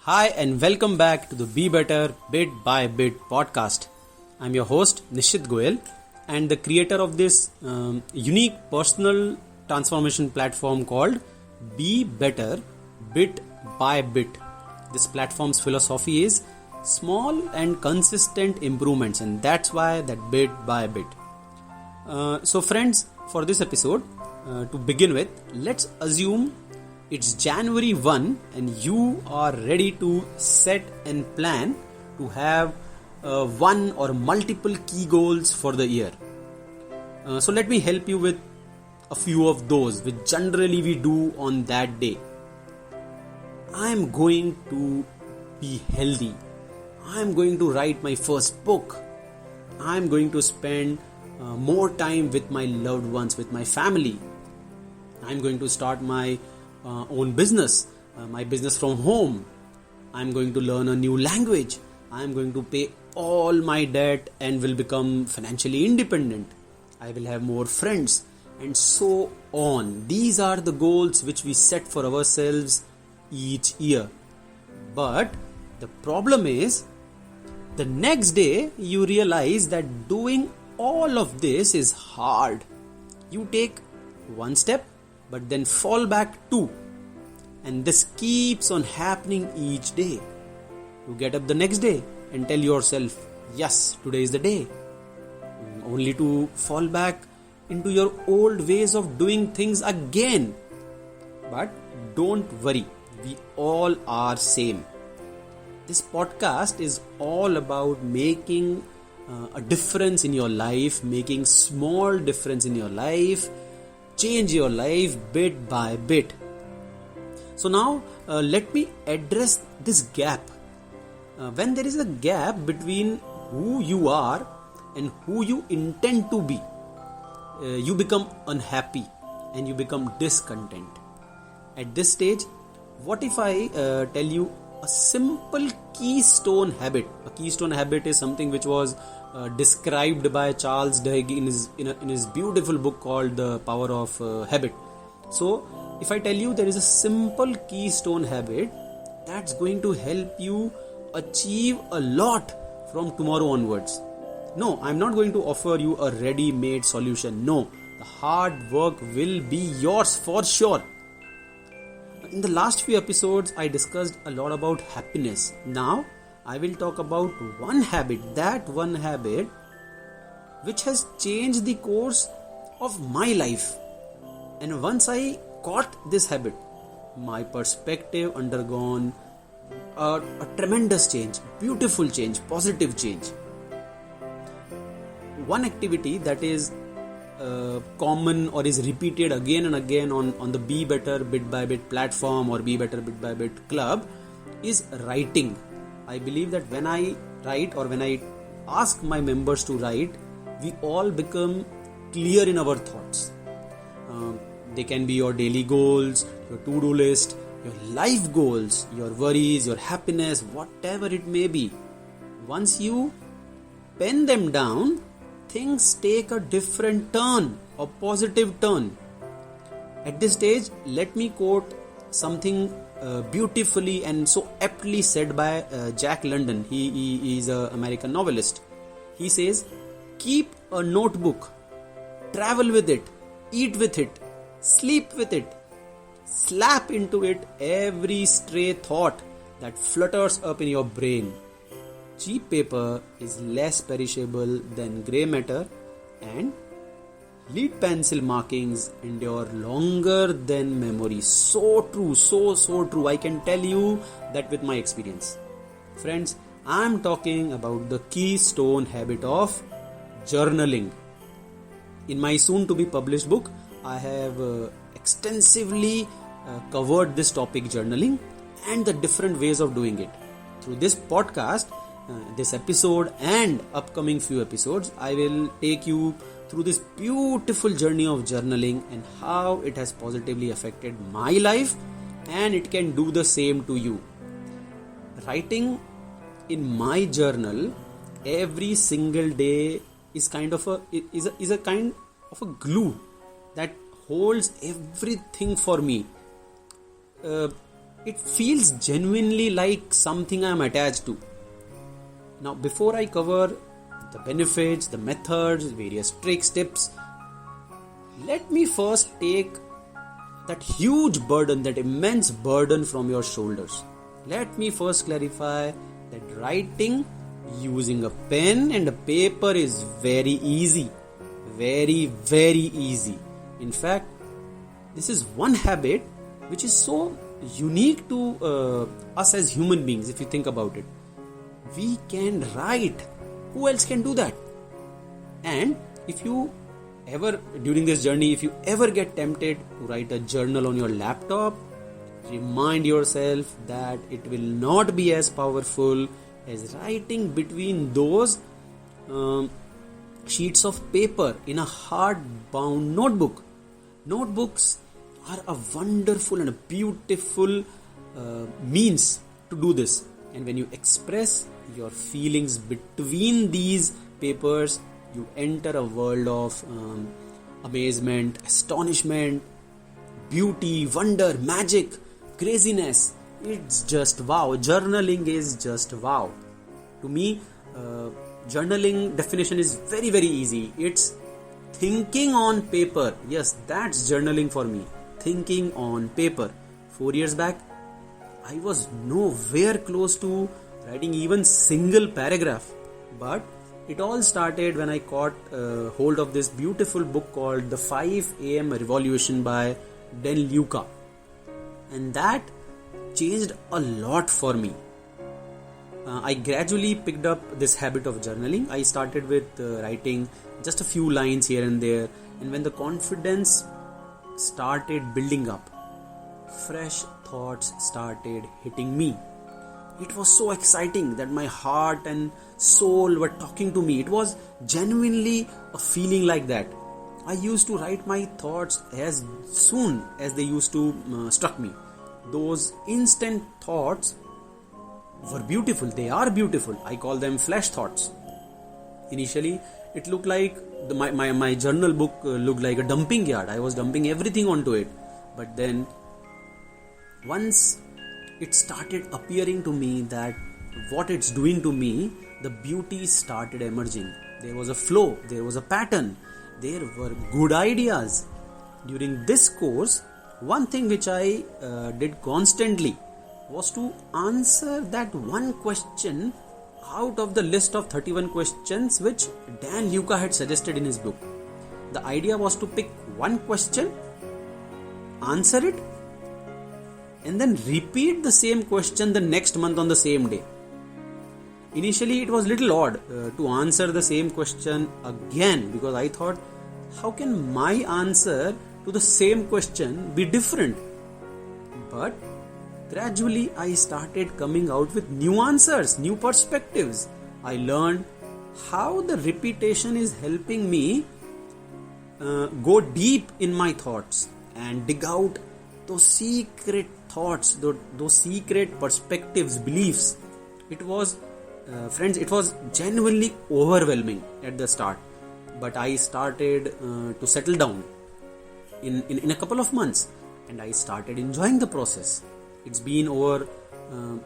Hi, and welcome back to the Be Better Bit by Bit podcast. I'm your host, Nishit Goyal, and the creator of this unique personal transformation platform called Be Better Bit by Bit. This platform's philosophy is small and consistent improvements, and that's why that bit by bit. So, friends, for this episode, to begin with, let's assume it's January 1 and you are ready to set and plan to have one or multiple key goals for the year. So let me help you with a few of those which generally we do on that day. I am going to be healthy. I am going to write my first book. I am going to spend more time with my loved ones, with my family. I am going to start my own business, my business from home. I'm going to learn a new language. I'm going to pay all my debt and will become financially independent. I will have more friends and so on. These are the goals which we set for ourselves each year. But the problem is, the next day you realize that doing all of this is hard. You take one step but then fall back two, and this keeps on happening each day. You get up the next day and tell yourself, yes, today is the day, only to fall back into your old ways of doing things again. But don't worry, we all are same. This podcast is all about making a difference in your life, making small difference in your life, change your life bit by bit. So now let me address this gap. When there is a gap between who you are and who you intend to be, you become unhappy and you become discontent. At this stage, what if I tell you a simple keystone habit? A keystone habit is something which was described by Charles Duhigg in his beautiful book called The Power of Habit. So, if I tell you there is a simple keystone habit that's going to help you achieve a lot from tomorrow onwards. No, I'm not going to offer you a ready-made solution. No, the hard work will be yours for sure. In the last few episodes, I discussed a lot about happiness. Now, I will talk about one habit which has changed the course of my life. And once I caught this habit, my perspective undergone a tremendous change, beautiful change, positive change. One activity that is common or is repeated again and again on the Be Better Bit by Bit platform or Be Better Bit by Bit club is writing. I believe that when I write or when I ask my members to write, we all become clear in our thoughts. They can be your daily goals, your to-do list, your life goals, your worries, your happiness, whatever it may be. Once you pen them down, things take a different turn, a positive turn. At this stage, let me quote something beautifully and so aptly said by Jack London. He is an American novelist. He says, keep a notebook, travel with it, eat with it, sleep with it, slap into it every stray thought that flutters up in your brain. Cheap paper is less perishable than grey matter, and lead pencil markings endure longer than memory. So true, so true. I can tell you that with my experience. Friends, I am talking about the keystone habit of journaling. In my soon to be published book, I have extensively covered this topic, journaling, and the different ways of doing it. Through this podcast, this episode and upcoming few episodes, I will take you through this beautiful journey of journaling and how it has positively affected my life, and it can do the same to you. Writing in my journal every single day is kind of a kind of a glue that holds everything for me. It feels genuinely like something I am attached to. Now, before I cover the benefits, the methods, various tricks, tips, let me first take that huge burden, that immense burden from your shoulders. Let me first clarify that writing using a pen and a paper is very easy. Very, very easy. In fact, this is one habit which is so unique to us as human beings, if you think about it. We can write. Who else can do that? And if you ever, during this journey, if you ever get tempted to write a journal on your laptop, remind yourself that it will not be as powerful as writing between those sheets of paper in a hard-bound notebook. Notebooks are a wonderful and a beautiful means to do this. And when you express your feelings between these papers, you enter a world of amazement, astonishment, beauty, wonder, magic, craziness. It's just wow. Journaling is just wow. To me, journaling definition is very, very easy. It's thinking on paper. Yes, that's journaling for me. Thinking on paper. 4 years back, I was nowhere close to writing even single paragraph. But it all started when I caught hold of this beautiful book called The 5 AM Revolution by Dan Luca. And that changed a lot for me. I gradually picked up this habit of journaling. I started with writing just a few lines here and there. And when the confidence started building up, fresh thoughts started hitting me. It was so exciting that my heart and soul were talking to me. It was genuinely a feeling like that. I used to write my thoughts as soon as they used to struck me. Those instant thoughts were beautiful. They are beautiful. I call them flash thoughts. Initially, it looked like my journal book looked like a dumping yard. I was dumping everything onto it. But then, once it started appearing to me that what it's doing to me, the beauty started emerging. There was a flow, there was a pattern, there were good ideas. During this course, one thing which I did constantly was to answer that one question out of the list of 31 questions which Dan Luca had suggested in his book. The idea was to pick one question, answer it, and then repeat the same question the next month on the same day. Initially, it was little odd to answer the same question again, because I thought, how can my answer to the same question be different? But gradually, I started coming out with new answers, new perspectives. I learned how the repetition is helping me go deep in my thoughts and dig out those secret thoughts, those secret perspectives, beliefs. It was, friends, it was genuinely overwhelming at the start. But I started to settle down in a couple of months, and I started enjoying the process. It's been over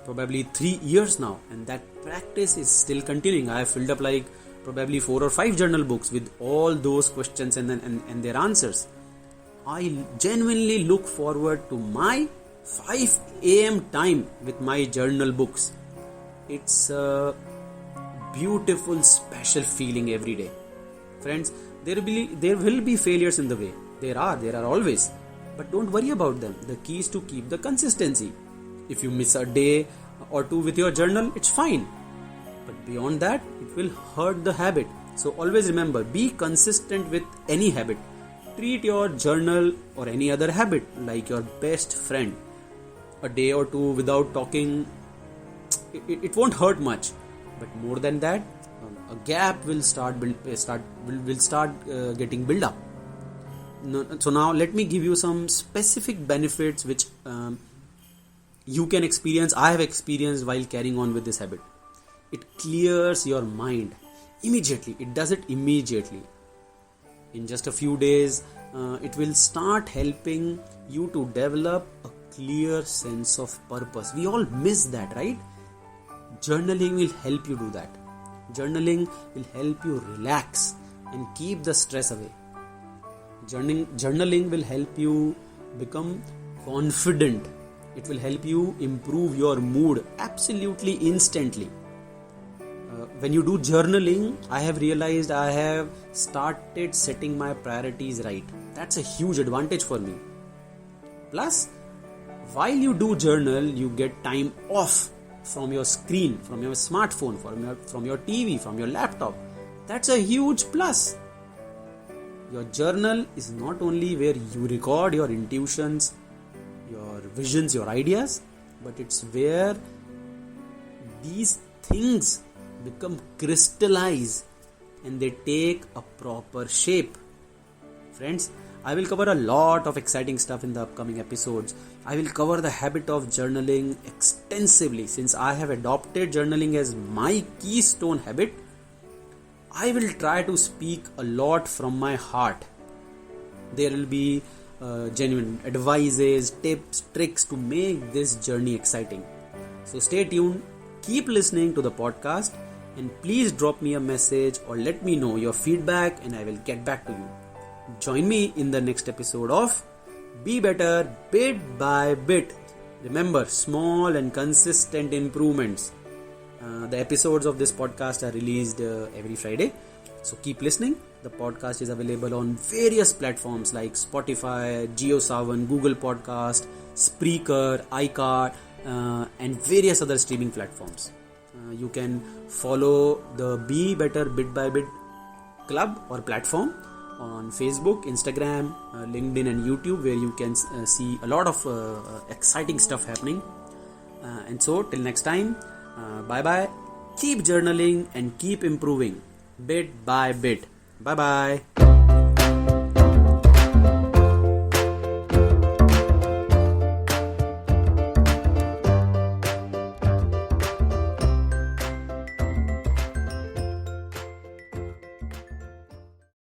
probably 3 years now, and that practice is still continuing. I have filled up like probably 4 or 5 journal books with all those questions and their answers. I genuinely look forward to my 5 AM time with my journal books. It's a beautiful, special feeling every day. Friends, there will be failures in the way. There are always. But don't worry about them. The key is to keep the consistency. If you miss a day or two with your journal, it's fine. But beyond that, it will hurt the habit. So always remember, be consistent with any habit. Treat your journal or any other habit like your best friend. A day or two without talking, it won't hurt much. But more than that, a gap will start getting built up. So now let me give you some specific benefits which you can experience. I have experienced while carrying on with this habit. It clears your mind immediately. It does it immediately. In just a few days, it will start helping you to develop a clear sense of purpose. We all miss that, right? Journaling will help you do that. Journaling will help you relax and keep the stress away. Journaling will help you become confident. It will help you improve your mood absolutely instantly. When you do journaling, I have realized I have started setting my priorities right. That's a huge advantage for me. Plus, while you do journal, you get time off from your screen, from your smartphone, from your TV, from your laptop. That's a huge plus. Your journal is not only where you record your intuitions, your visions, your ideas, but it's where these things become crystallized and they take a proper shape. Friends, I will cover a lot of exciting stuff in the upcoming episodes. I will cover the habit of journaling extensively. Since I have adopted journaling as my keystone habit, I will try to speak a lot from my heart. There will be genuine advices, tips, tricks to make this journey exciting. So stay tuned, keep listening to the podcast, and please drop me a message or let me know your feedback and I will get back to you. Join me in the next episode of Be Better Bit by Bit. Remember, small and consistent improvements. The episodes of this podcast are released every Friday. So keep listening. The podcast is available on various platforms like Spotify, JioSaavn, Google Podcast, Spreaker, iCar, and various other streaming platforms. You can follow the Be Better Bit by Bit club or platform on Facebook, Instagram, LinkedIn and YouTube, where you can see a lot of exciting stuff happening. And so till next time, bye bye. Keep journaling and keep improving bit by bit. Bye bye.